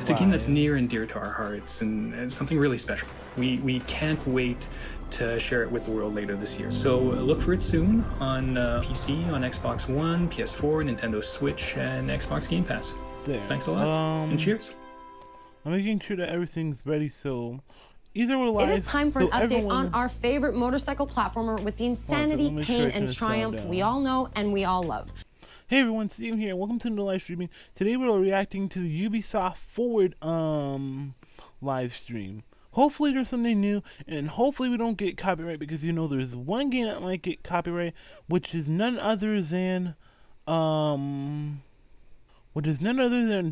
It's a game that's near and dear to our hearts, and something really special. We can't wait to share it with the world later this year. So look for it soon on PC, on Xbox One, PS4, Nintendo Switch, and Xbox Game Pass. There. Thanks a lot, and cheers. I'm making sure that everything's ready, so either we're live. It is time for an update on our favorite motorcycle platformer with the insanity, pain, and triumph we all know and we all love. Hey everyone, Steven here, and welcome to the live streaming. Today we're reacting to the Ubisoft Forward live stream. Hopefully there's something new, and hopefully we don't get copyright, because you know there's one game that might get copyright, which is none other than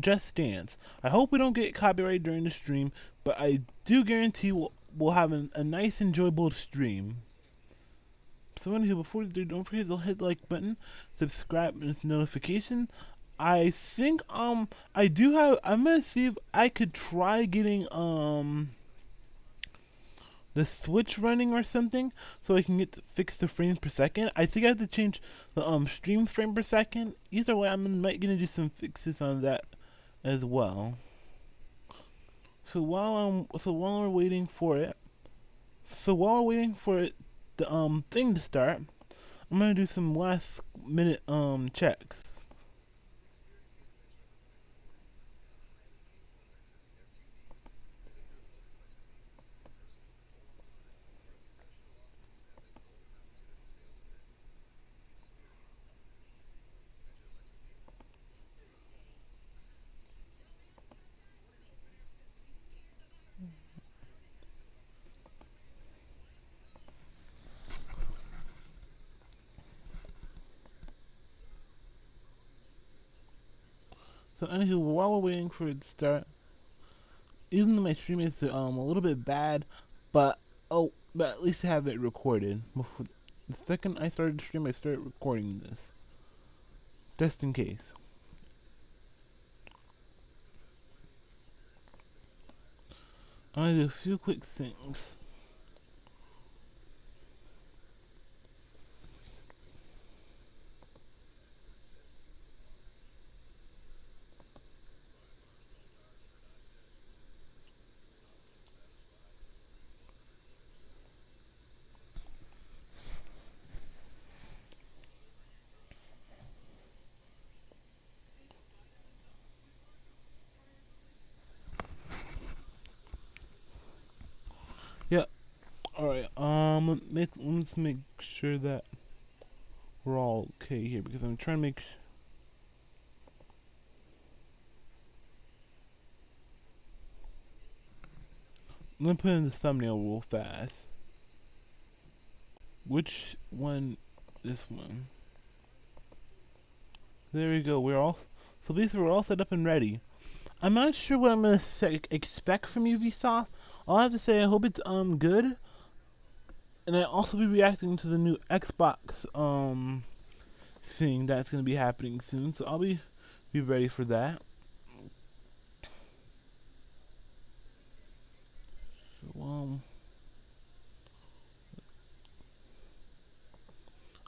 Just Dance. I hope we don't get copyright during the stream, but I do guarantee we'll have a nice, enjoyable stream. So anyway, before we do, don't forget to hit the like button, subscribe, and notification. I think I'm gonna see if I could try getting the Switch running or something, so I can fix the frames per second. I think I have to change the stream frame per second. Either way, might gonna do some fixes on that as well. So while we're waiting for it, the thing to start, I'm gonna do some last minute checks. So anywho, while we're waiting for it to start, even though my stream is a little bit bad, but at least I have it recorded. Before, the second I started the stream, I started recording this, just in case. I'm gonna do a few quick things. Yeah. Alright, let's make sure that we're all okay here, because I'm trying to make I'm gonna put in the thumbnail real fast. Which one? This one. There we go. So basically we're all set up and ready. I'm not sure what I'm gonna expect from Ubisoft. I'll have to say I hope it's good. And I also be reacting to the new Xbox thing that's gonna be happening soon, so I'll be ready for that. So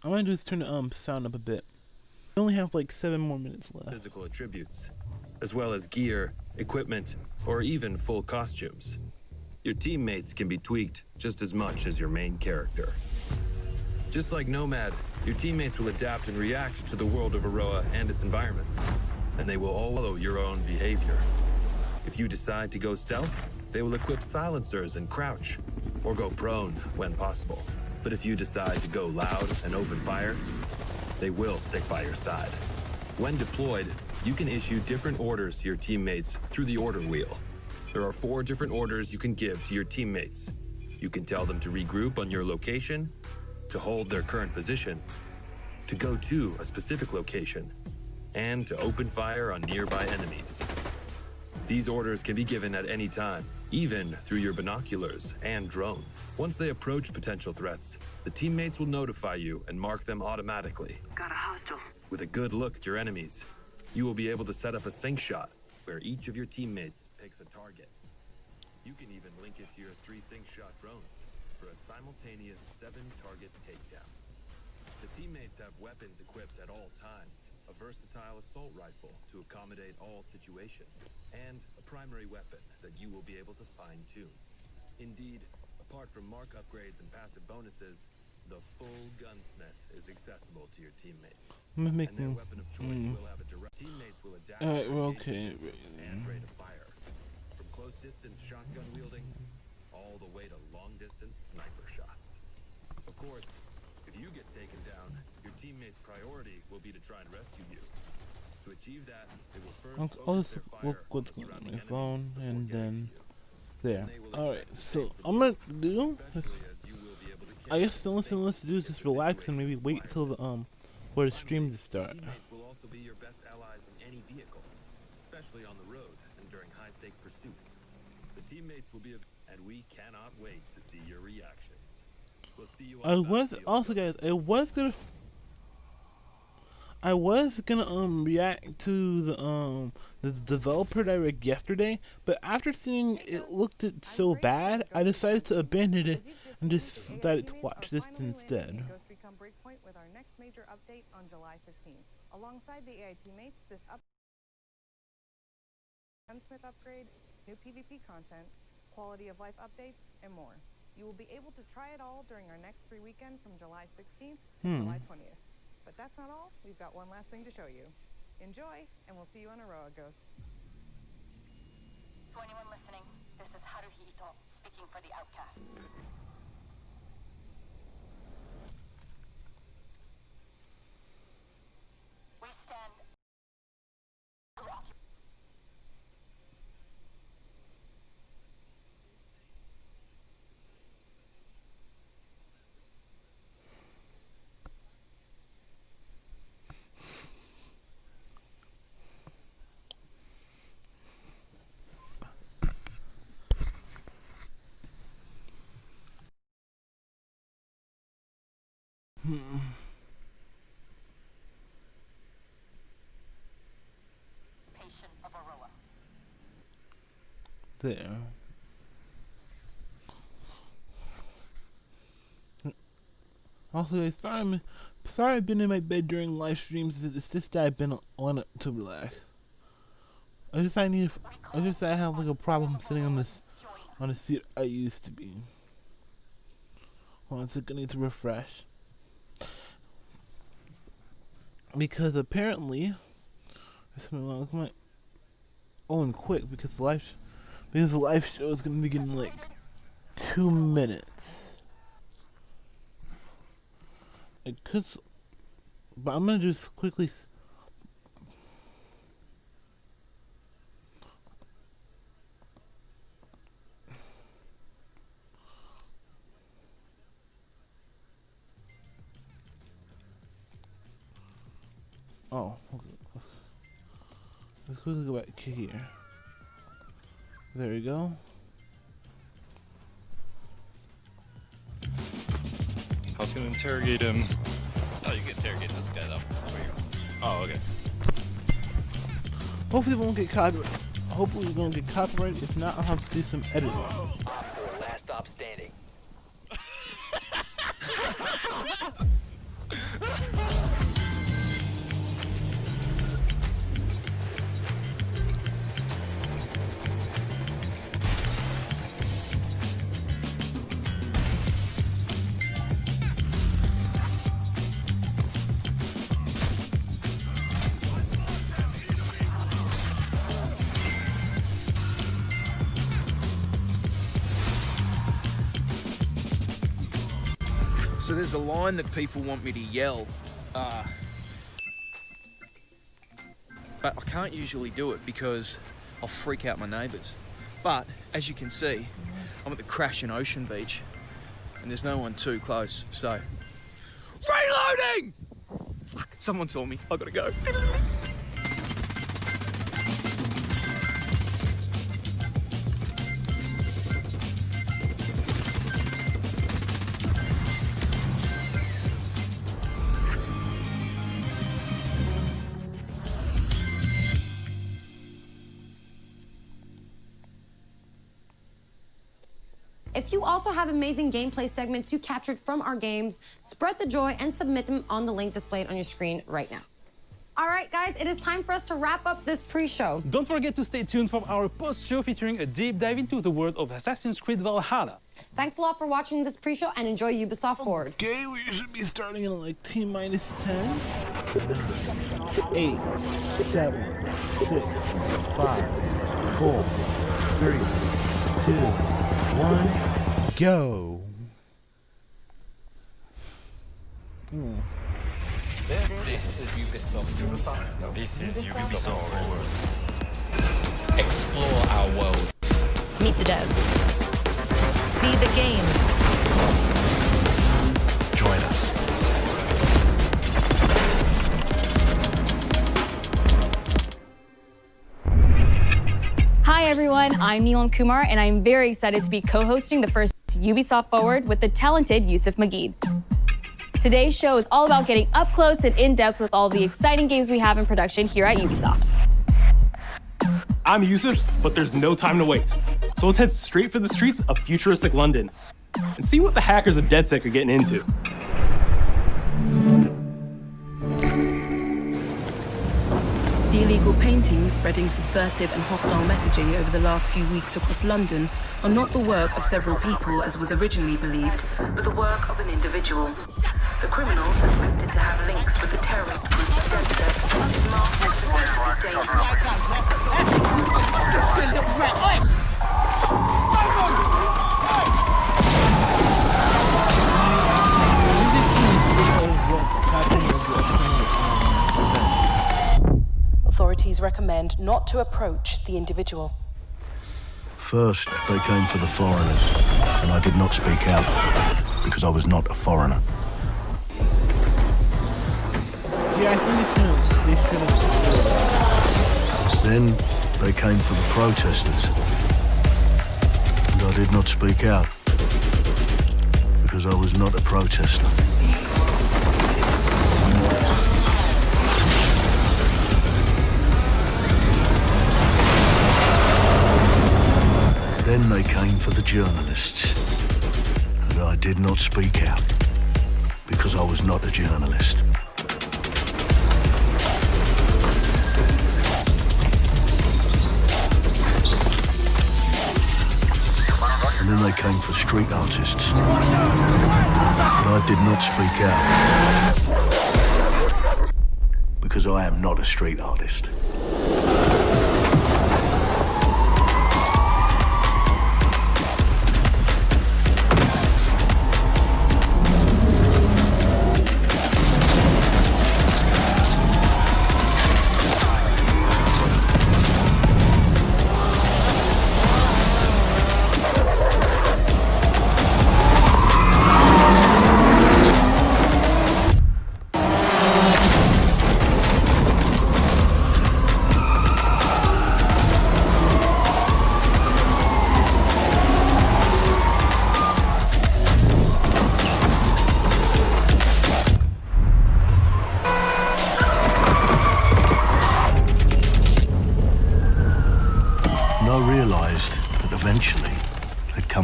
I'm gonna just turn the sound up a bit. We only have like 7 more minutes left. Physical attributes, as well as gear, equipment, or even full costumes. Your teammates can be tweaked just as much as your main character. Just like Nomad, your teammates will adapt and react to the world of Aroa and its environments, and they will all follow your own behavior. If you decide to go stealth, they will equip silencers and crouch, or go prone when possible. But if you decide to go loud and open fire, they will stick by your side. When deployed, you can issue different orders to your teammates through the order wheel. There are 4 different orders you can give to your teammates. You can tell them to regroup on your location, to hold their current position, to go to a specific location, and to open fire on nearby enemies. These orders can be given at any time, even through your binoculars and drone. Once they approach potential threats, the teammates will notify you and mark them automatically. Got a hostile. With a good look at your enemies, you will be able to set up a sync shot where each of your teammates picks a target. You can even link it to your 3 sync shot drones for a simultaneous 7-target takedown. The teammates have weapons equipped at all times, a versatile assault rifle to accommodate all situations, and a primary weapon that you will be able to fine-tune. Indeed, apart from mark upgrades and passive bonuses, the full gunsmith is accessible to your teammates. And their weapon of choice will have a direct... Teammates will adapt to your engagement distance and rate of fire. From close distance shotgun wielding, all the way to long distance sniper shots. Of course, if you get taken down, your teammates' priority will be to try and rescue you. To achieve that, they will first focus their fire on surrounding enemies before getting to you. There. Alright, so I'm gonna do this. I guess the only thing let's do is just relax and maybe wait till the for the stream to start. Teammates will also be your best allies in any vehicle, especially on the road and during high-stake pursuits. The teammates will be and we cannot wait to see your reactions. We'll see you on I was gonna react to the developer direct yesterday, but after seeing it looked so bad, I decided to abandon it and just decided to watch this instead. Ghost Recon Breakpoint with our next major update on July 15th. Alongside the AI teammates, this gunsmith upgrade, new PvP content, quality of life updates, and more. You will be able to try it all during our next free weekend from July 16th to July 20th. But that's not all. We've got one last thing to show you. Enjoy, and we'll see you on Aroa, Ghosts. To anyone listening, this is Haruhito speaking for the Outcasts. We stand patient of Aroa. There. Also, guys, sorry I've been in my bed during live streams. It's just that I've been on it to relax. I have like a problem sitting on the seat I used to be. One second, I need to refresh. Because apparently, and quick because the live show is gonna begin in like 2 minutes. It could, but I'm gonna just quickly. Oh, okay. Let's quickly go back here. There we go. I was gonna interrogate him. Oh, you can interrogate this guy though. Oh, okay. Hopefully we won't get copyrighted. Hopefully we won't get copyrighted. If not, I'll have to do some editing. Last stop standing. So there's a line that people want me to yell, but I can't usually do it because I'll freak out my neighbours. But as you can see, I'm at the Crashing Ocean Beach and there's no one too close, so... Reloading! Fuck, someone saw me, I gotta go. If you also have amazing gameplay segments you captured from our games, spread the joy and submit them on the link displayed on your screen right now. All right, guys, it is time for us to wrap up this pre-show. Don't forget to stay tuned for our post-show featuring a deep dive into the world of Assassin's Creed Valhalla. Thanks a lot for watching this pre-show and enjoy Ubisoft Forward. Okay, we should be starting in like T-minus 10. 8, 7, 6, 5, 4, 3, 2, 1, go. This is Ubisoft. This is Ubisoft Forward. Explore our world. Meet the devs. See the games. Join us. Hi everyone, I'm Neelam Kumar and I'm very excited to be co-hosting the first Ubisoft Forward with the talented Yusuf Mageed. Today's show is all about getting up close and in-depth with all the exciting games we have in production here at Ubisoft. I'm Yusuf, but there's no time to waste. So let's head straight for the streets of futuristic London and see what the hackers of DedSec are getting into. The illegal paintings spreading subversive and hostile messaging over the last few weeks across London are not the work of several people as was originally believed, but the work of an individual. The criminal, suspected to have links with the terrorist group DedSec, is marked as Authorities recommend not to approach the individual. First, they came for the foreigners, and I did not speak out because I was not a foreigner. Yeah, I think they should have. Then they came for the protesters, and I did not speak out because I was not a protester. Then they came for the journalists, and I did not speak out because I was not a journalist. And then they came for street artists, but I did not speak out because I am not a street artist.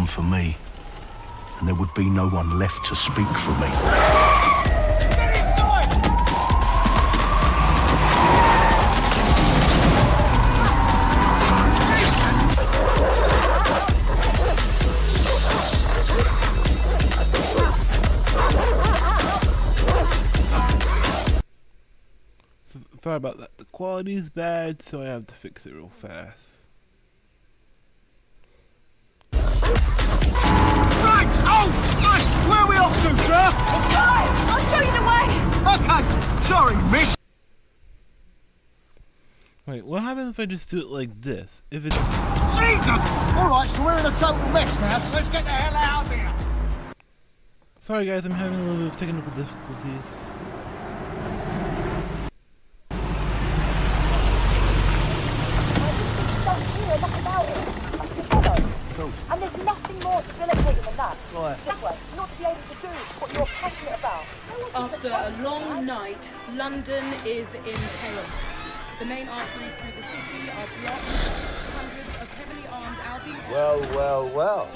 For me, and there would be no one left to speak for me. Sorry about that. The quality's bad, so I have to fix it real fast. Right! Oh! Nice! Where are we off to, sir? It's fine! I'll show you the way! Okay! Sorry, miss! Wait, what happens if I just do it like this? If it's... Jesus! Alright, so we're in a total mess now, so let's get the hell out of here! Sorry guys, I'm having a little bit of technical difficulties. And there's nothing more debilitating than that. Right. This way, not to be able to do what you're passionate about. After a long night, London is in chaos. The main arteries through the city are blocked. Hundreds of heavily armed Albion... Well.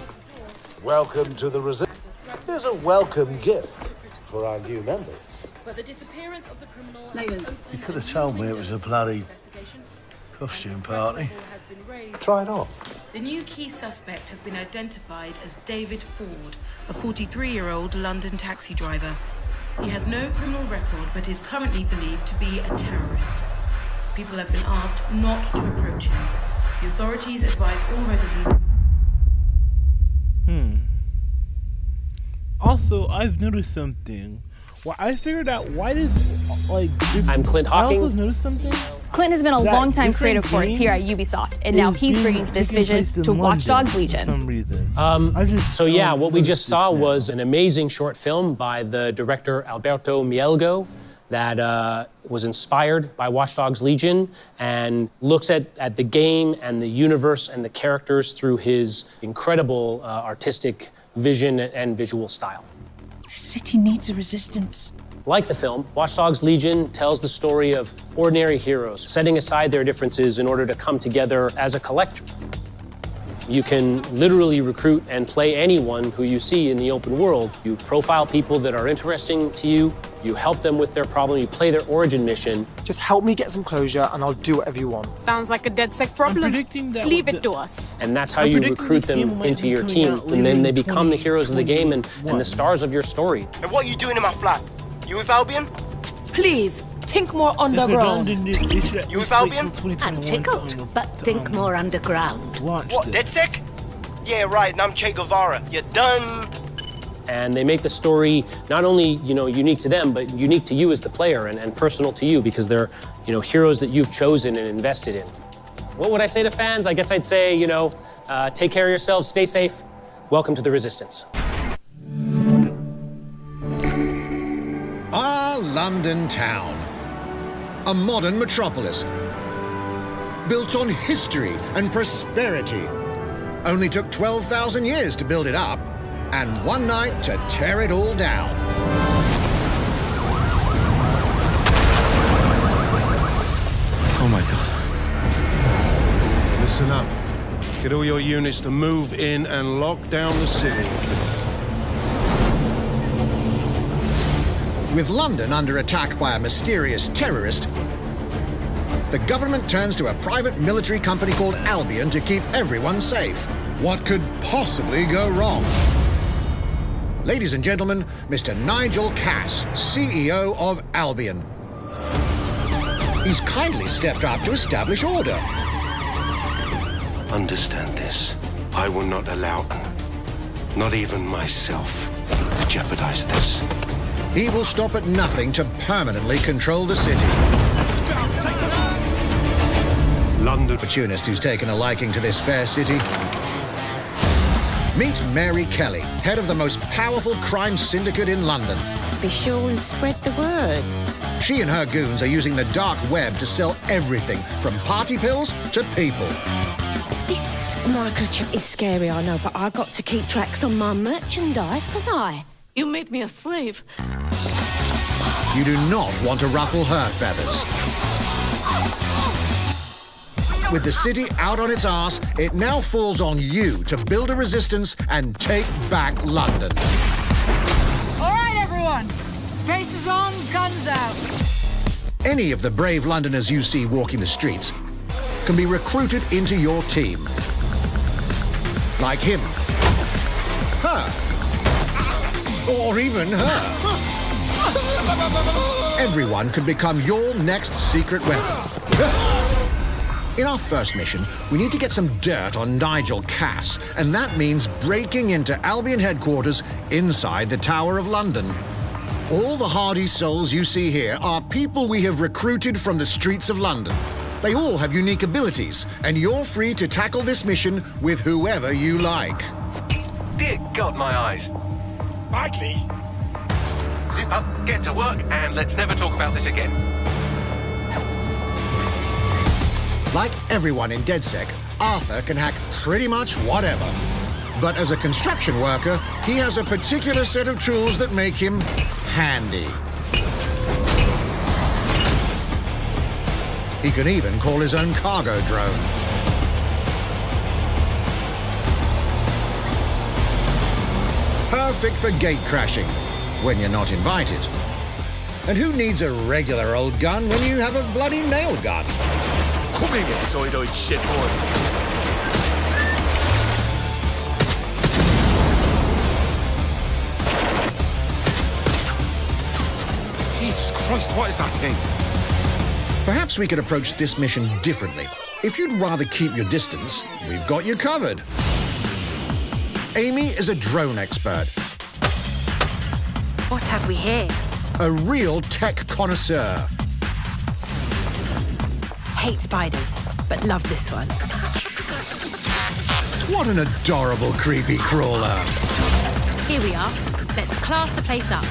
Welcome to the resistance. Here's a welcome gift for our new members. But the disappearance of the criminal... You could have told me it was a bloody costume party. Try it on. The new key suspect has been identified as David Ford, a 43-year-old London taxi driver. He has no criminal record, but is currently believed to be a terrorist. People have been asked not to approach him. The authorities advise all residents... Also, I've noticed something. Well, I figured out why does, like... I'm Clint Hawking. I also noticed something. Clint has been a That longtime different creative force game here at Ubisoft, and now he's bringing this vision to Watch Dogs Legion. For some reason. So yeah, what we just saw was an amazing short film by the director Alberto Mielgo that was inspired by Watch Dogs Legion and looks at the game and the universe and the characters through his incredible artistic vision and visual style. The city needs a resistance. Like the film, Watch Dogs Legion tells the story of ordinary heroes setting aside their differences in order to come together as a collective. You can literally recruit and play anyone who you see in the open world. You profile people that are interesting to you, you help them with their problem, you play their origin mission. Just help me get some closure and I'll do whatever you want. Sounds like a DedSec problem. Leave it to us. And that's how you recruit them into your team, and then they become the heroes of the game and the stars of your story. And what are you doing in my flat? You with Albion? Please, think more underground. You with Albion? I'm tickled, but think more underground. What, DedSec? Yeah, right, and I'm Che Guevara. You're done. And they make the story not only, unique to them, but unique to you as the player and personal to you because they're, heroes that you've chosen and invested in. What would I say to fans? I guess I'd say, take care of yourselves, stay safe. Welcome to the Resistance. Our London town. A modern metropolis. Built on history and prosperity. Only took 12,000 years to build it up, and one night to tear it all down. Oh my God. Listen up. Get all your units to move in and lock down the city. With London under attack by a mysterious terrorist, the government turns to a private military company called Albion to keep everyone safe. What could possibly go wrong? Ladies and gentlemen, Mr. Nigel Cass, CEO of Albion. He's kindly stepped up to establish order. Understand this. I will not allow, not even myself, to jeopardize this. He will stop at nothing to permanently control the city. London opportunist who's taken a liking to this fair city. Meet Mary Kelly, head of the most powerful crime syndicate in London. Be sure and spread the word. She and her goons are using the dark web to sell everything from party pills to people. This microchip is scary, I know, but I got to keep tracks on my merchandise, don't I? You made me a slave. You do not want to ruffle her feathers. With the city out on its arse, it now falls on you to build a resistance and take back London. All right, everyone. Faces on, guns out. Any of the brave Londoners you see walking the streets can be recruited into your team. Like him. Her. Or even her. Everyone could become your next secret weapon. In our first mission, we need to get some dirt on Nigel Cass, and that means breaking into Albion headquarters inside the Tower of London. All the hardy souls you see here are people we have recruited from the streets of London. They all have unique abilities, and you're free to tackle this mission with whoever you like. Dear God, my eyes. Mikey! Zip up, get to work, and let's never talk about this again. Like everyone in DedSec, Arthur can hack pretty much whatever. But as a construction worker, he has a particular set of tools that make him handy. He can even call his own cargo drone. Perfect for gate crashing, when you're not invited. And who needs a regular old gun when you have a bloody nail gun? Come here, you soidoid shit boy. Jesus Christ, what is that thing? Perhaps we could approach this mission differently. If you'd rather keep your distance, we've got you covered. Amy is a drone expert. What have we here? A real tech connoisseur. Hate spiders, but love this one. What an adorable creepy crawler. Here we are. Let's class the place up.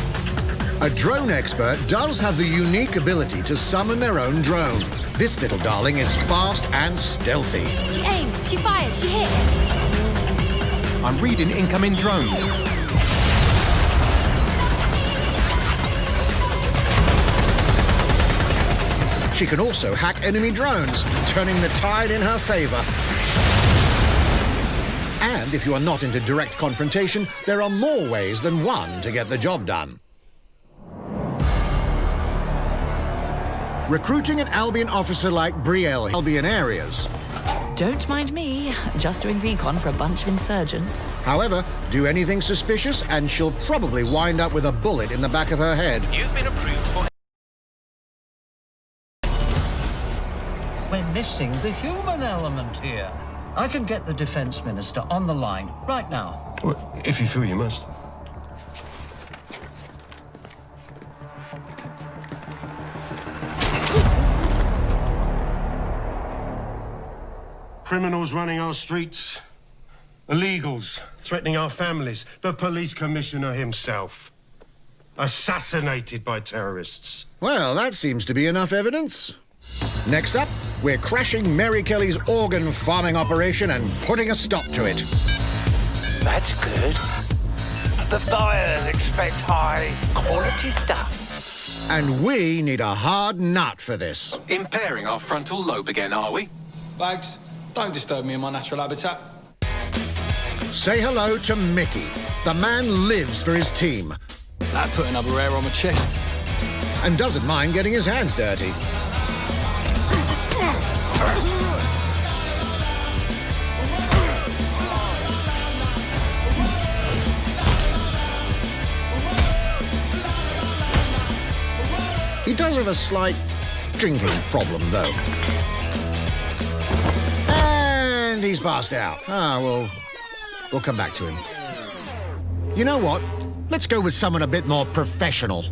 A drone expert does have the unique ability to summon their own drone. This little darling is fast and stealthy. She aimed, she fired, she hit. I'm reading incoming drones. She can also hack enemy drones, turning the tide in her favor. And if you are not into direct confrontation, there are more ways than one to get the job done. Recruiting an Albion officer like Brielle, Albion areas. Don't mind me, just doing recon for a bunch of insurgents. However, do anything suspicious and she'll probably wind up with a bullet in the back of her head. You've been approved for... We're missing the human element here. I can get the Defence Minister on the line right now. Well, if you feel you must. Criminals running our streets, illegals threatening our families, the police commissioner himself, assassinated by terrorists. Well, that seems to be enough evidence. Next up, we're crashing Mary Kelly's organ farming operation and putting a stop to it. That's good. The buyers expect high quality stuff. And we need a hard nut for this. Impairing our frontal lobe again, are we? Bags, don't disturb me in my natural habitat. Say hello to Mickey. The man lives for his team. That put another hair on my chest. And doesn't mind getting his hands dirty. He does have a slight drinking problem, though. And he's passed out. We'll come back to him. You know what? Let's go with someone a bit more professional.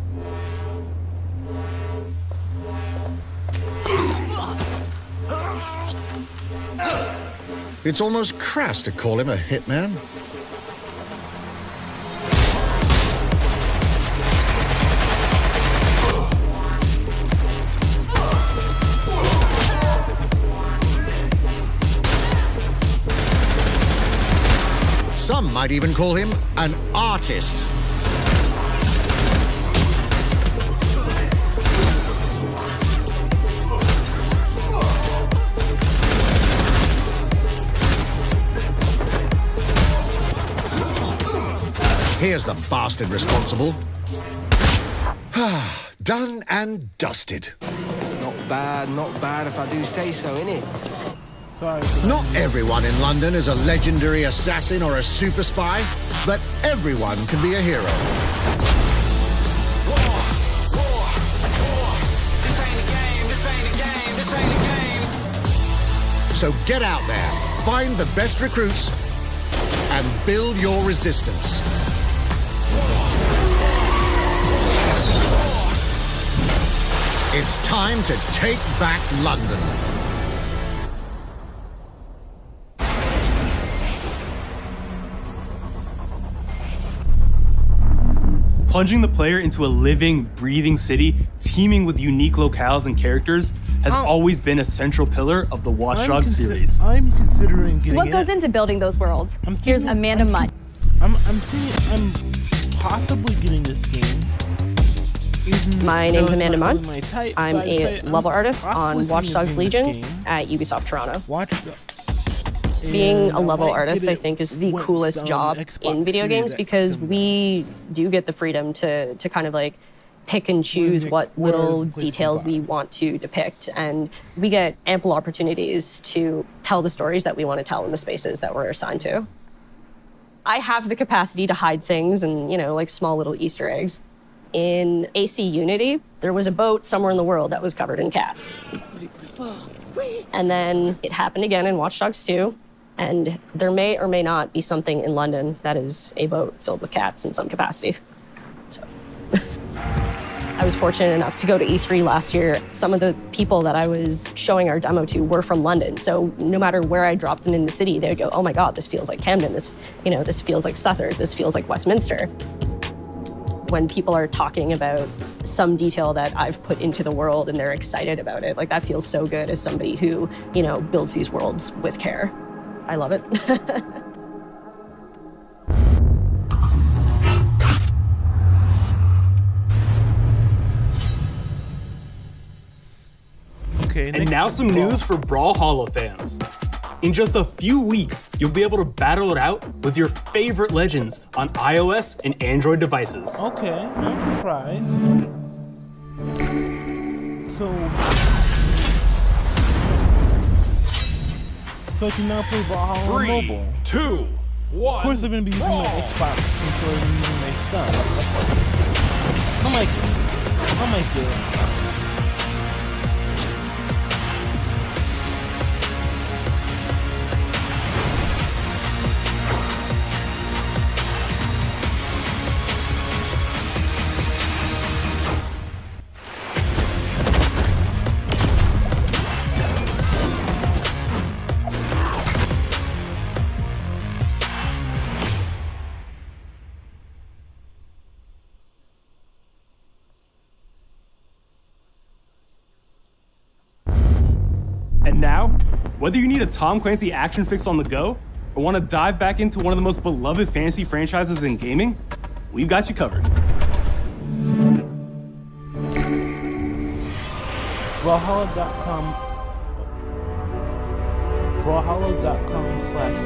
It's almost crass to call him a hitman. Some might even call him an artist. Here's the bastard responsible. Done and dusted. Not bad if I do say so, innit? Not everyone in London is a legendary assassin or a super spy, but everyone can be a hero. So get out there, find the best recruits, and build your resistance. It's time to take back London. Plunging the player into a living, breathing city teeming with unique locales and characters has always been a central pillar of the Watch Dogs series. I'm considering So what goes into building those worlds? Here's Amanda Mutt. I'm possibly getting this game. My name's Amanda Munt. I'm a level artist on Watch Dogs Legion at Ubisoft Toronto. Being a level artist, I think, is the coolest job in video games because we do get the freedom to kind of like pick and choose what little details we want to depict, and we get ample opportunities to tell the stories that we want to tell in the spaces that we're assigned to. I have the capacity to hide things and, like small little Easter eggs. In AC Unity, there was a boat somewhere in the world that was covered in cats. And then it happened again in Watch Dogs 2, and there may or may not be something in London that is a boat filled with cats in some capacity. So I was fortunate enough to go to E3 last year. Some of the people that I was showing our demo to were from London. So no matter where I dropped them in the city, they'd go, oh my God, this feels like Camden. This feels like Southwark. This feels like Westminster. When people are talking about some detail that I've put into the world and they're excited about it, like that feels so good as somebody who, builds these worlds with care. I love it. Okay, and now some news for Brawlhalla fans. In just a few weeks, you'll be able to battle it out with your favorite legends on iOS and Android devices. Okay, I'm surprised. So I can now play Brawlhalla on mobile. 3, 1. Of course, I'm going to be using my Xbox controller and using my thumb. How am I doing? And now, whether you need a Tom Clancy action fix on the go, or want to dive back into one of the most beloved fantasy franchises in gaming, we've got you covered. Brawlhalla.com/play.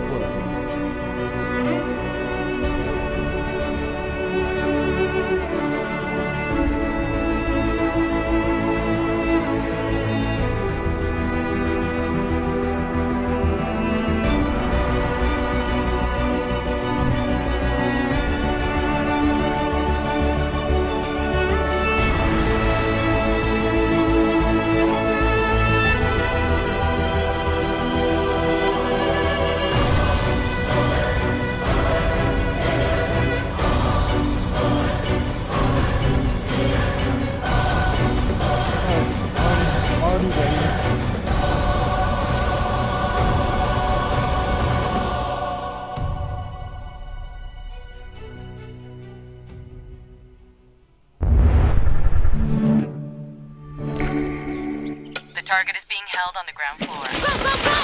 Target is being held on the ground floor. Go, go, go!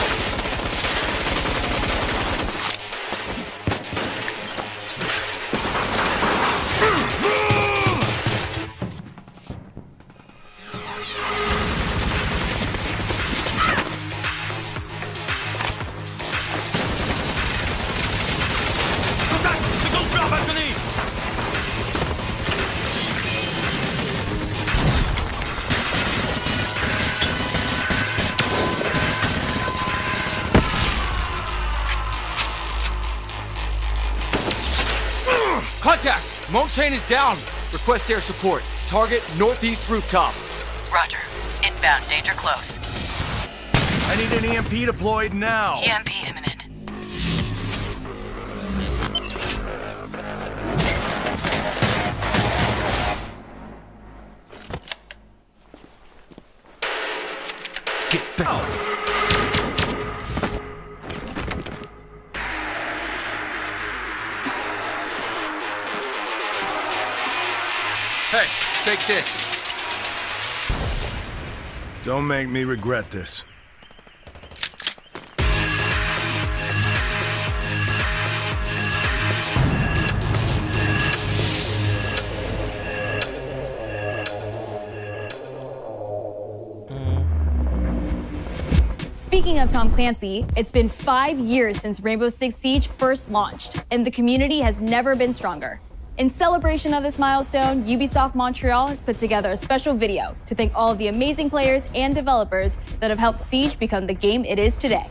Contact! Monk chain is down. Request air support. Target northeast rooftop. Roger. Inbound, danger close. I need an EMP deployed now. EMP imminent. Get back. Hey, take this. Don't make me regret this. Speaking of Tom Clancy, it's been 5 years since Rainbow Six Siege first launched, and the community has never been stronger. In celebration of this milestone, Ubisoft Montreal has put together a special video to thank all of the amazing players and developers that have helped Siege become the game it is today.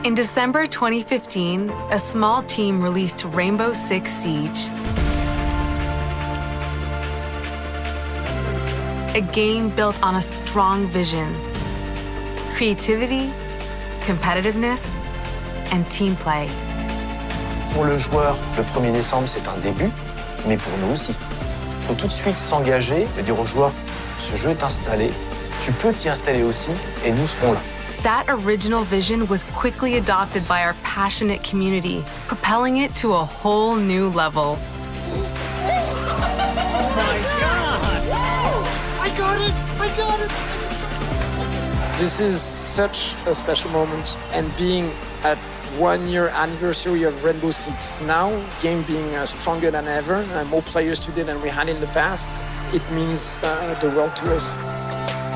In December 2015, a small team released Rainbow Six Siege. A game built on a strong vision, creativity, competitiveness, and team play. Pour le joueur, le 1er décembre, c'est un début, mais pour nous aussi. Il faut tout de suite s'engager et dire aux joueurs, ce jeu est installé, tu peux t'y installer aussi, et nous serons là. That original vision was quickly adopted by our passionate community, propelling it to a whole new level. I got it! This is such a special moment, and being at 1 year anniversary of Rainbow Six now, game being stronger than ever, more players today than we had in the past, it means the world to us.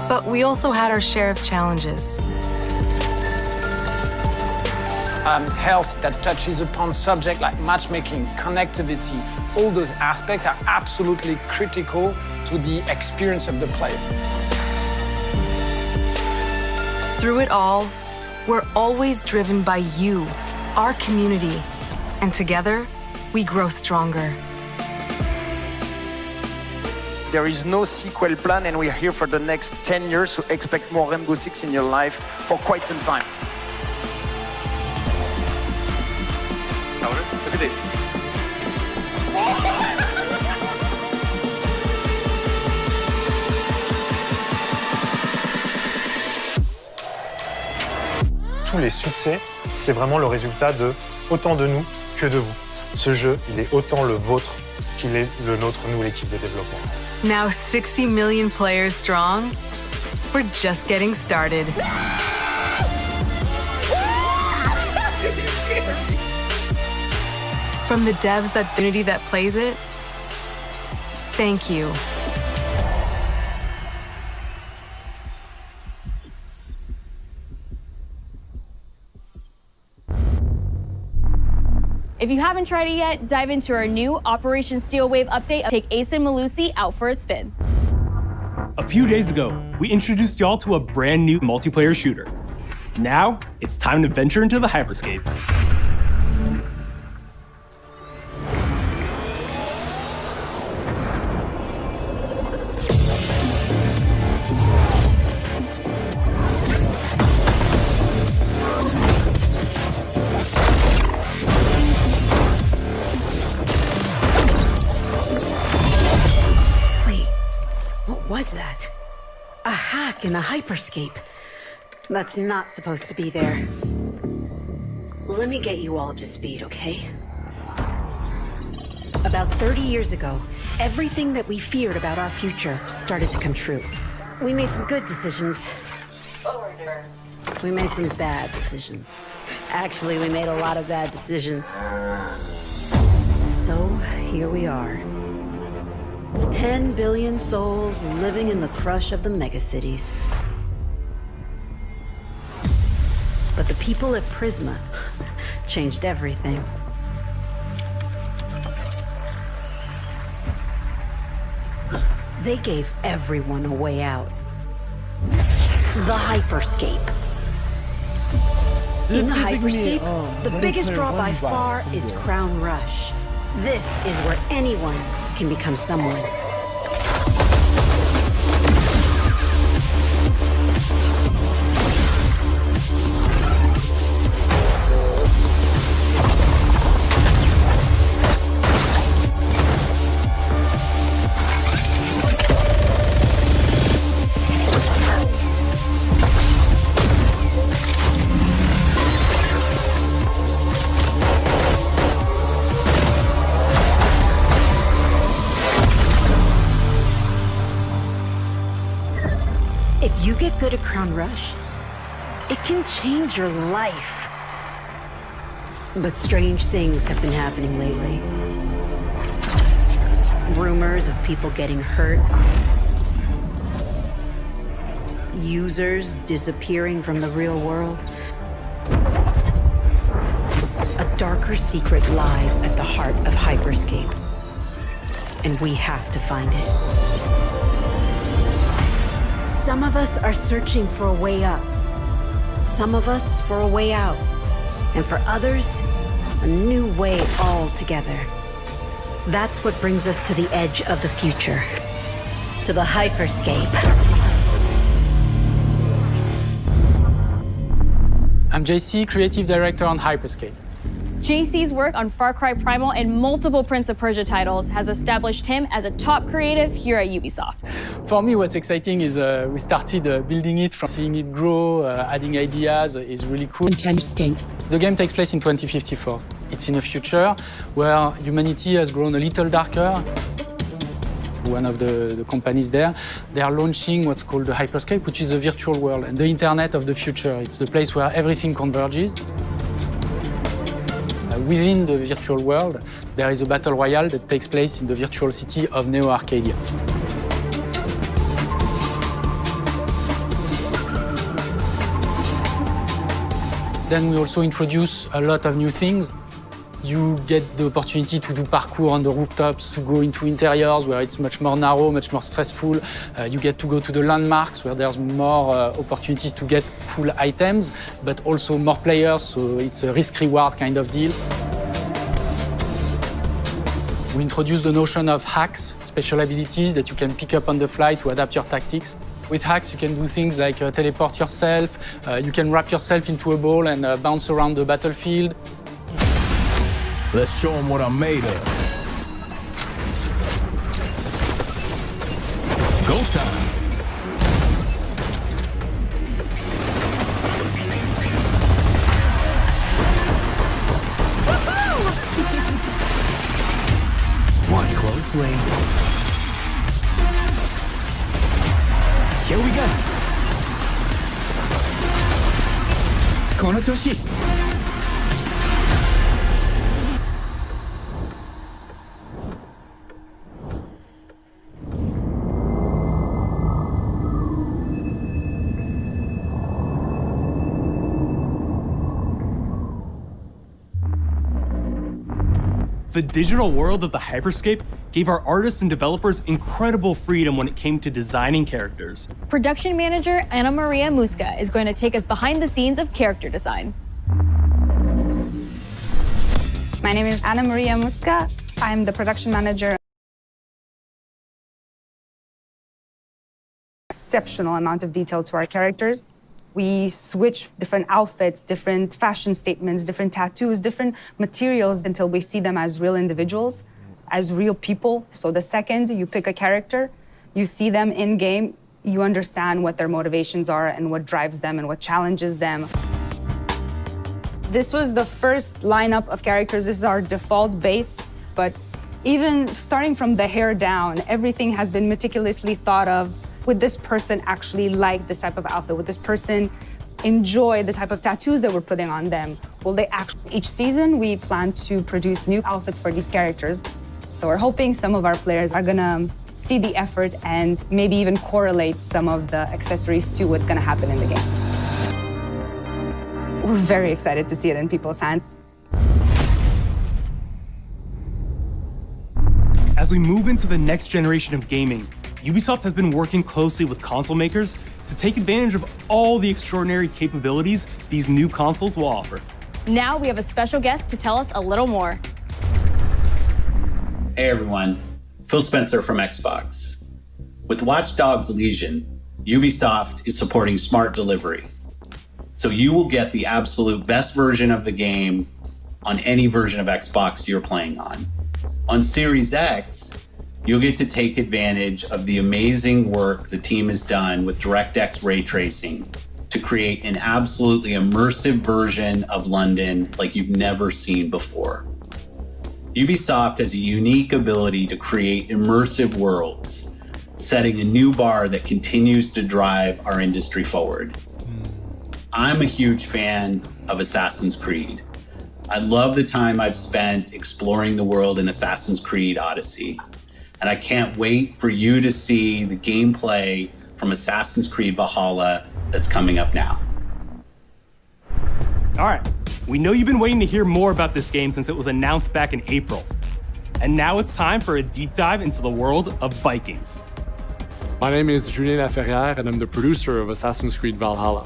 But we also had our share of challenges. Health that touches upon subjects like matchmaking, connectivity, all those aspects are absolutely critical to the experience of the player. Through it all, we're always driven by you, our community, and together, we grow stronger. There is no sequel plan, and we're here for the next 10 years, so expect more Rainbow Six in your life for quite some time. Look at this. Tous les succès, c'est vraiment le résultat de autant de nous que de vous. Ce jeu, il est autant le vôtre qu'il est le nôtre, nous, l'équipe de développement. Now 60 million players strong, we're just getting started. From the devs, that community that plays it, thank you. If you haven't tried it yet, dive into our new Operation Steel Wave update. Take Ace and Malusi out for a spin. A few days ago, we introduced y'all to a brand new multiplayer shooter. Now, it's time to venture into the hyperscape. Was that? A hack in the hyperscape. That's not supposed to be there. Let me get you all up to speed, okay? About 30 years ago, everything that we feared about our future started to come true. We made some good decisions. We made some bad decisions. Actually, we made a lot of bad decisions. So, here we are. 10 billion souls living in the crush of the megacities. But the people at Prisma changed everything. They gave everyone a way out. The hyperscape. In the hyperscape, the biggest draw by far is Crown Rush. This is where anyone can become someone. If you get good at Crown Rush, it can change your life. But strange things have been happening lately. Rumors of people getting hurt. users disappearing from the real world, a darker secret lies at the heart of Hyperscape, and we have to find it. Some of us are searching for a way up, some of us for a way out, and for others, a new way altogether. That's what brings us to the edge of the future, to the Hyperscape. I'm JC, Creative Director on Hyperscape. JC's work on Far Cry Primal and multiple Prince of Persia titles has established him as a top creative here at Ubisoft. For me, what's exciting is we started building it, from seeing it grow, adding ideas is really cool. The game takes place in 2054. It's in a future where humanity has grown a little darker. One of the companies there, they are launching what's called the Hyperscape, which is a virtual world and the internet of the future. It's the place where everything converges. Within the virtual world, there is a battle royale that takes place in the virtual city of Neo Arcadia. Then we also introduce a lot of new things. You get the opportunity to do parkour on the rooftops, to go into interiors where it's much more narrow, much more stressful. You get to go to the landmarks where there's more opportunities to get cool items, but also more players, so it's a risk-reward kind of deal. We introduced the notion of hacks, special abilities that you can pick up on the fly to adapt your tactics. With hacks, you can do things like teleport yourself, you can wrap yourself into a ball and bounce around the battlefield. Let's show them what I'm made of. Go time. Watch closely. Here we go. この調子。The digital world of the Hyperscape gave our artists and developers incredible freedom when it came to designing characters. Production manager Ana Maria Musca is going to take us behind the scenes of character design. My name is Ana Maria Musca. I'm the production manager. Exceptional amount of detail to our characters. We switch different outfits, different fashion statements, different tattoos, different materials until we see them as real individuals, as real people. So the second you pick a character, you see them in game, you understand what their motivations are and what drives them and what challenges them. This was the first lineup of characters. This is our default base, but even starting from the hair down, everything has been meticulously thought of. Would this person actually like this type of outfit? Would this person enjoy the type of tattoos that we're putting on them? Will they actually, each season we plan to produce new outfits for these characters. So we're hoping some of our players are gonna see the effort and maybe even correlate some of the accessories to what's gonna happen in the game. We're very excited to see it in people's hands. As we move into the next generation of gaming, Ubisoft has been working closely with console makers to take advantage of all the extraordinary capabilities these new consoles will offer. Now we have a special guest to tell us a little more. Hey everyone, Phil Spencer from Xbox. With Watch Dogs Legion, Ubisoft is supporting smart delivery. So you will get the absolute best version of the game on any version of Xbox you're playing on. On Series X, you'll get to take advantage of the amazing work the team has done with DirectX ray tracing to create an absolutely immersive version of London like you've never seen before. Ubisoft has a unique ability to create immersive worlds, setting a new bar that continues to drive our industry forward. I'm a huge fan of Assassin's Creed. I love the time I've spent exploring the world in Assassin's Creed Odyssey. And I can't wait for you to see the gameplay from Assassin's Creed Valhalla that's coming up now. All right, we know you've been waiting to hear more about this game since it was announced back in April. And now it's time for a deep dive into the world of Vikings. My name is Julien Laferrière, and I'm the producer of Assassin's Creed Valhalla.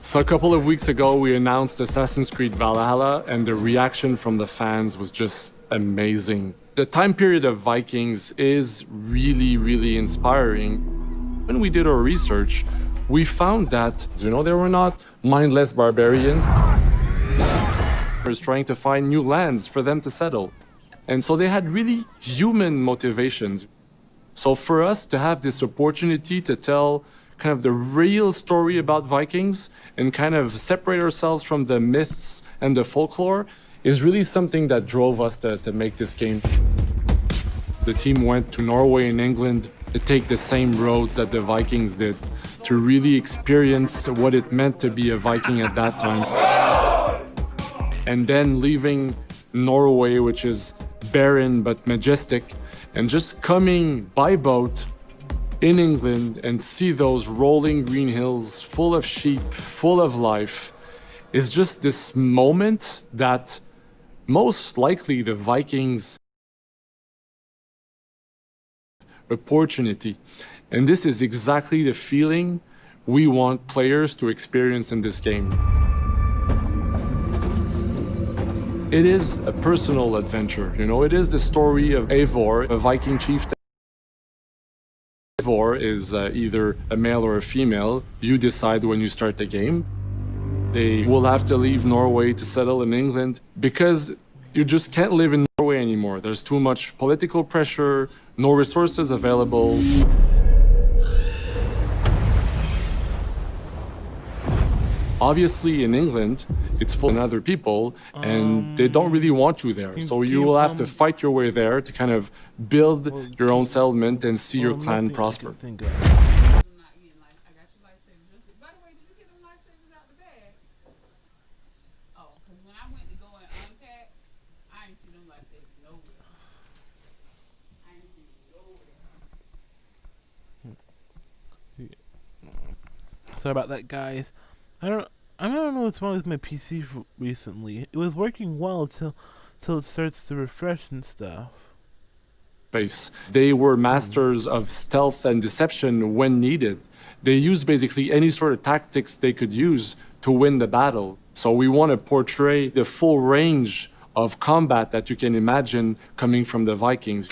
So a couple of weeks ago, we announced Assassin's Creed Valhalla, and the reaction from the fans was just amazing. The time period of Vikings is really, really inspiring. When we did our research, we found that, they were not mindless barbarians. They were trying to find new lands for them to settle. And so they had really human motivations. So for us to have this opportunity to tell kind of the real story about Vikings and kind of separate ourselves from the myths and the folklore is really something that drove us to make this game. The team went to Norway and England to take the same roads that the Vikings did, to really experience what it meant to be a Viking at that time. And then leaving Norway, which is barren but majestic, and just coming by boat in England and see those rolling green hills full of sheep, full of life, is just this moment that most likely the Vikings opportunity. And this is exactly the feeling we want players to experience in this game. It is a personal adventure, it is the story of Eivor, a Viking chieftain. Eivor is either a male or a female. You decide when you start the game. They will have to leave Norway to settle in England because you just can't live in Norway anymore. There's too much political pressure, no resources available. Obviously, in England, it's full of other people, and they don't really want you there. So you will have to fight your way there to kind of build your own settlement and see your clan prosper. Sorry about that, guys. I don't know what's wrong with my PC recently. It was working well till it starts to refresh and stuff. They were masters of stealth and deception when needed. They used basically any sort of tactics they could use to win the battle. So we want to portray the full range of combat that you can imagine coming from the Vikings.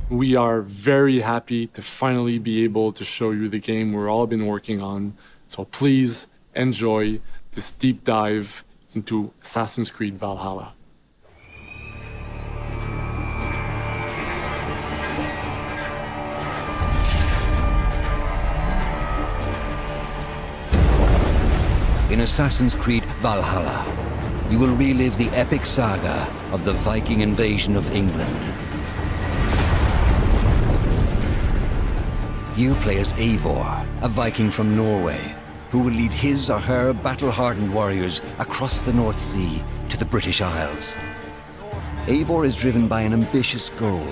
We are very happy to finally be able to show you the game we've all been working on. So please enjoy this deep dive into Assassin's Creed Valhalla. In Assassin's Creed Valhalla, you will relive the epic saga of the Viking invasion of England. You play as Eivor, a Viking from Norway, who will lead his or her battle-hardened warriors across the North Sea to the British Isles. Eivor is driven by an ambitious goal,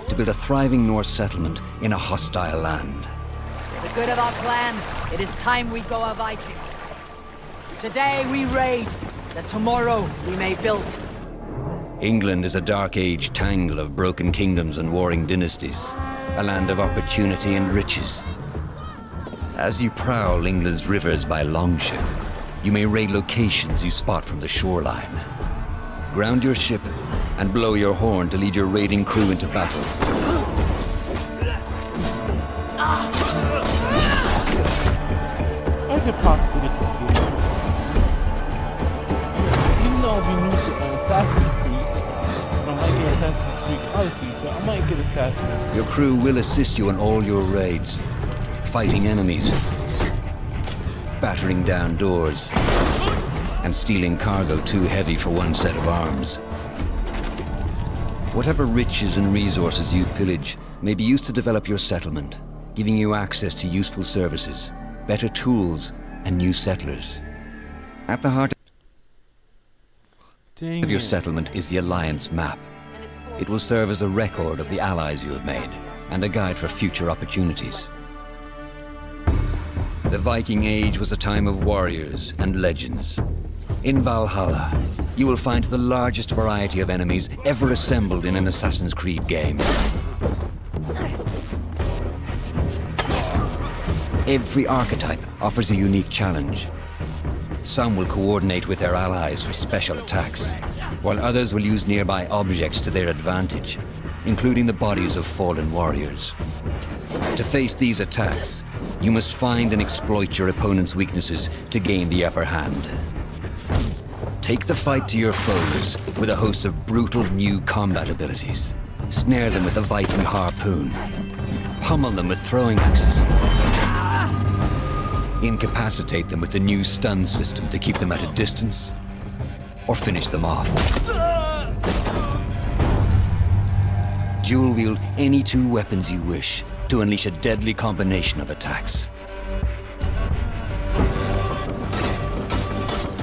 to build a thriving Norse settlement in a hostile land. For the good of our clan, it is time we go a Viking. Today we raid, that tomorrow we may build. England is a dark age tangle of broken kingdoms and warring dynasties, a land of opportunity and riches. As you prowl England's rivers by longship, you may raid locations you spot from the shoreline. Ground your ship and blow your horn to lead your raiding crew into battle. I could possibly get this game. Even though I'll be new to Assassin's Creed, I might get Assassin's Creed Odyssey, so I might get Assassin's Creed. Your crew will assist you in all your raids, fighting enemies, battering down doors, and stealing cargo too heavy for one set of arms. Whatever riches and resources you pillage may be used to develop your settlement, giving you access to useful services, better tools, and new settlers. At the heart Dang of your it. settlement is the Alliance map. It will serve as a record of the allies you have made and a guide for future opportunities. The Viking Age was a time of warriors and legends. In Valhalla, you will find the largest variety of enemies ever assembled in an Assassin's Creed game. Every archetype offers a unique challenge. Some will coordinate with their allies for special attacks, while others will use nearby objects to their advantage, including the bodies of fallen warriors. To face these attacks, you must find and exploit your opponent's weaknesses to gain the upper hand. Take the fight to your foes with a host of brutal new combat abilities. Snare them with a Viking harpoon. Pummel them with throwing axes. Incapacitate them with the new stun system to keep them at a distance, or finish them off. Dual wield any two weapons you wish to unleash a deadly combination of attacks.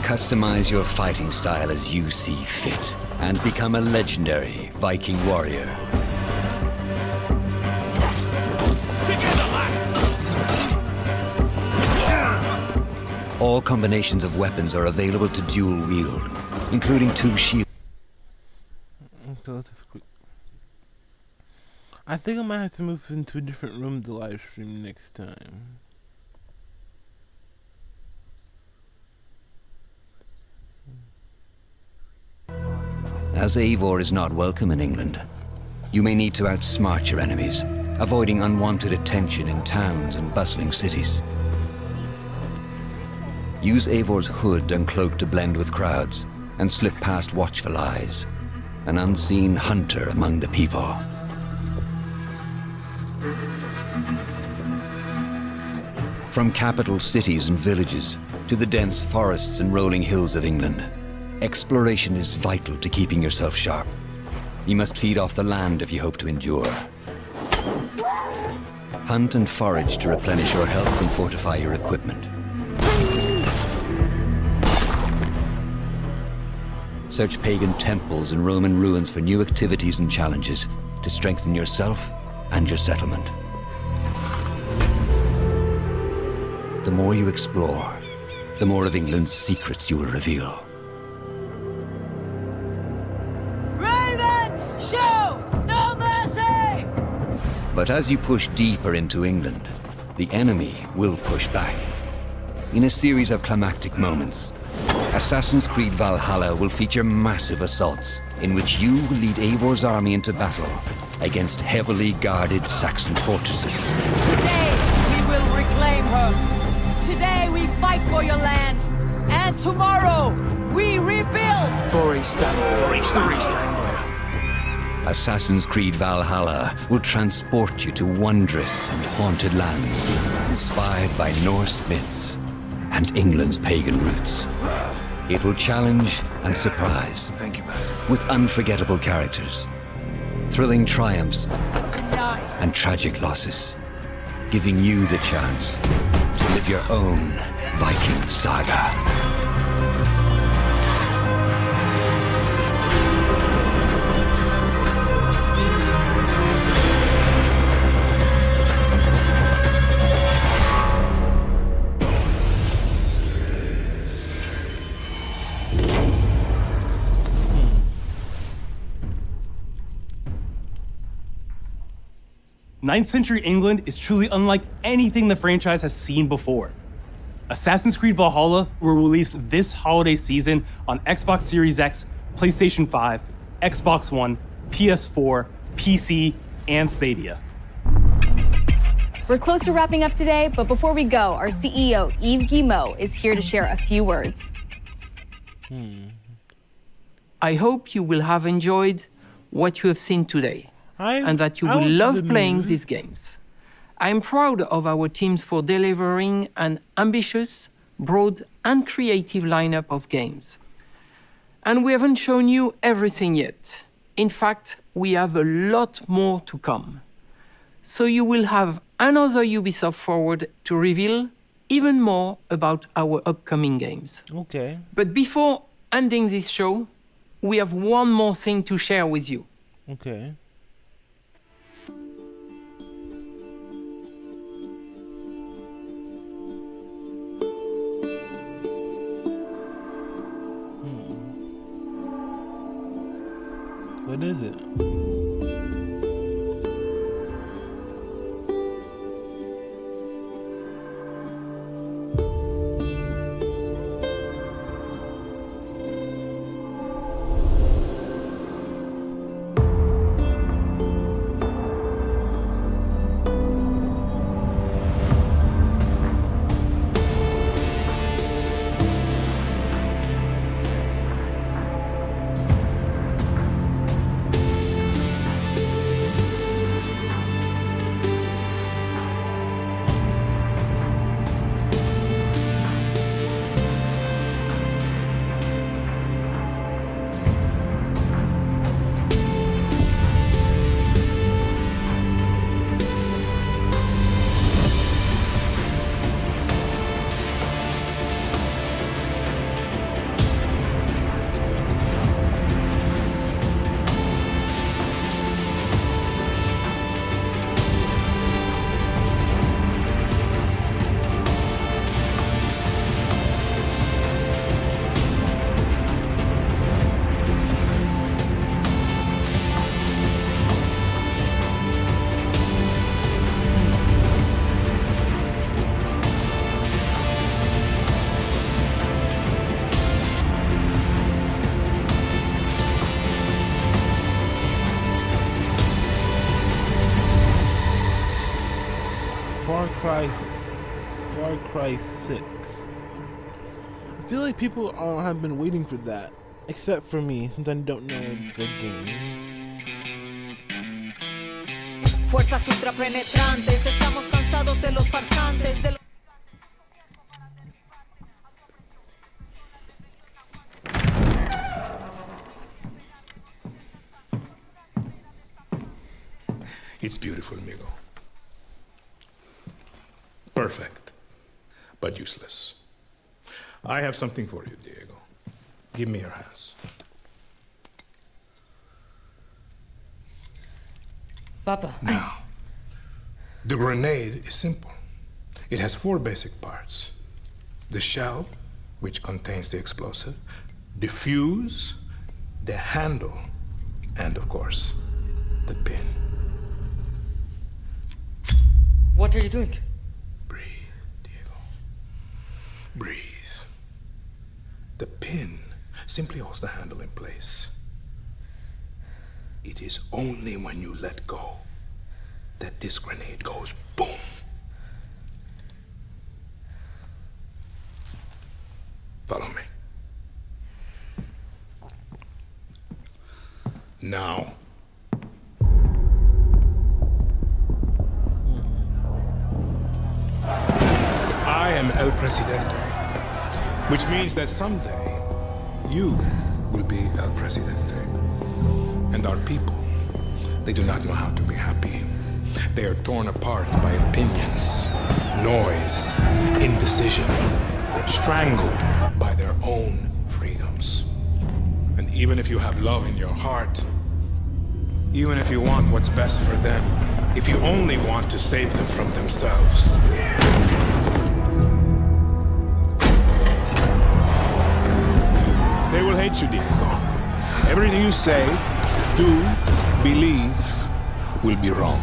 Customize your fighting style as you see fit, and become a legendary Viking warrior. All combinations of weapons are available to dual wield, including two shields. I think I might have to move into a different room to live stream next time. As Eivor is not welcome in England, you may need to outsmart your enemies, avoiding unwanted attention in towns and bustling cities. Use Eivor's hood and cloak to blend with crowds, and slip past watchful eyes, an unseen hunter among the people. From capital cities and villages to the dense forests and rolling hills of England, exploration is vital to keeping yourself sharp. You must feed off the land if you hope to endure. Hunt and forage to replenish your health and fortify your equipment. Search pagan temples and Roman ruins for new activities and challenges to strengthen yourself and your settlement. The more you explore, the more of England's secrets you will reveal. Ravens, show no mercy! But as you push deeper into England, the enemy will push back. In a series of climactic moments, Assassin's Creed Valhalla will feature massive assaults in which you will lead Eivor's army into battle against heavily guarded Saxon fortresses. Today we will reclaim her. Today we fight for your land. And tomorrow we rebuild. For East Anglia. Assassin's Creed Valhalla will transport you to wondrous and haunted lands, inspired by Norse myths and England's pagan roots. It will challenge and surprise. Thank you, man. With unforgettable characters, thrilling triumphs, and tragic losses, giving you the chance to live your own Viking saga. Ninth century England is truly unlike anything the franchise has seen before. Assassin's Creed Valhalla will release this holiday season on Xbox Series X, PlayStation 5, Xbox One, PS4, PC, and Stadia. We're close to wrapping up today, but before we go, our CEO, Yves Guillemot, is here to share a few words. I hope you will have enjoyed what you have seen today, and that you will love playing these games. I am proud of our teams for delivering an ambitious, broad, and creative lineup of games. And we haven't shown you everything yet. In fact, we have a lot more to come. So you will have another Ubisoft Forward to reveal even more about our upcoming games. Okay. But before ending this show, we have one more thing to share with you. Okay. What is it? Far Cry 6. I feel like people have been waiting for that, except for me, since I don't know the game. Fuerzas ultrapenetrantes, estamos cansados de los farsantes, de It's beautiful, amigo. Perfect, but useless. I have something for you, Diego. Give me your hands. Papa. Now, the grenade is simple. It has 4 basic parts. The shell, which contains the explosive, the fuse, the handle, and of course, the pin. What are you doing? Breathe. The pin simply holds the handle in place. It is only when you let go that this grenade goes boom. Follow me. Now. I am El Presidente, which means that someday you will be El Presidente. And our people, they do not know how to be happy. They are torn apart by opinions, noise, indecision, strangled by their own freedoms. And even if you have love in your heart, even if you want what's best for them, if you only want to save them from themselves, they will hate you, Diego. Everything you say, do, believe, will be wrong.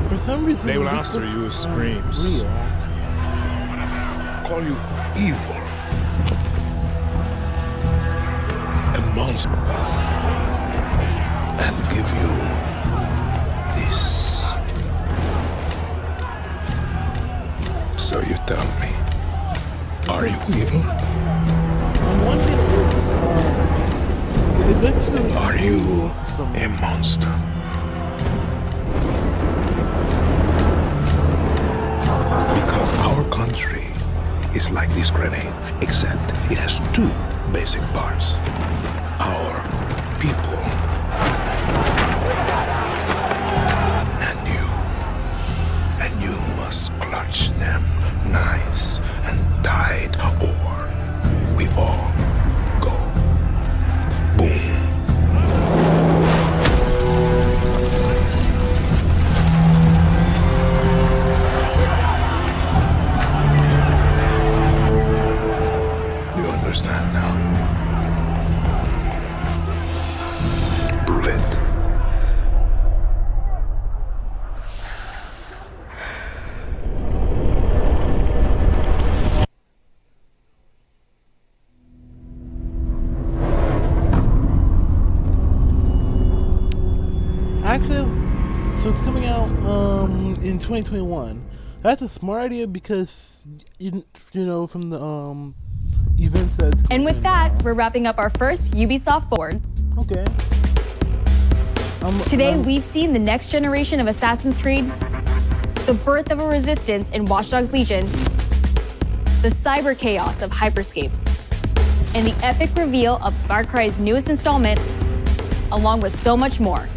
For some reason, they will answer you with screams. Call you evil. A monster. And give you this. So you tell me, are you evil? Are you a monster? Because our country is like this grenade, except It has two basic parts. Our people and you. And you must clutch them nice and tight, or we all go boom. You understand now? Prove it. Actually, so it's coming out in 2021. That's a smart idea because you know from the events that's And with that, we're wrapping up our first Ubisoft Forward. Okay. Today, we've seen the next generation of Assassin's Creed, the birth of a resistance in Watch Dogs Legion, the cyber chaos of Hyperscape, and the epic reveal of Far Cry's newest installment, along with so much more.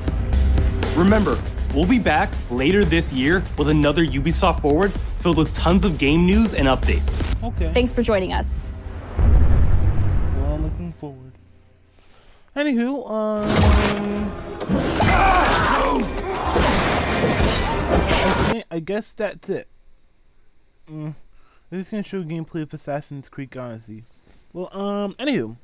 Remember, we'll be back later this year with another Ubisoft Forward filled with tons of game news and updates. Okay. Thanks for joining us. Well, I'm looking forward. Anywho, I guess that's it. I'm just gonna show gameplay of Assassin's Creed Odyssey. Well, anywho,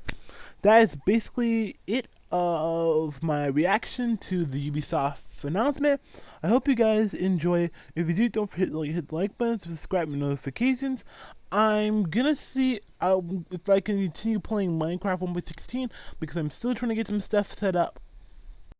that is basically it of my reaction to the Ubisoft announcement. I hope you guys enjoy. If you do, don't forget to hit the like button, subscribe, and notifications. I'm gonna see if I can continue playing Minecraft 1.16 because I'm still trying to get some stuff set up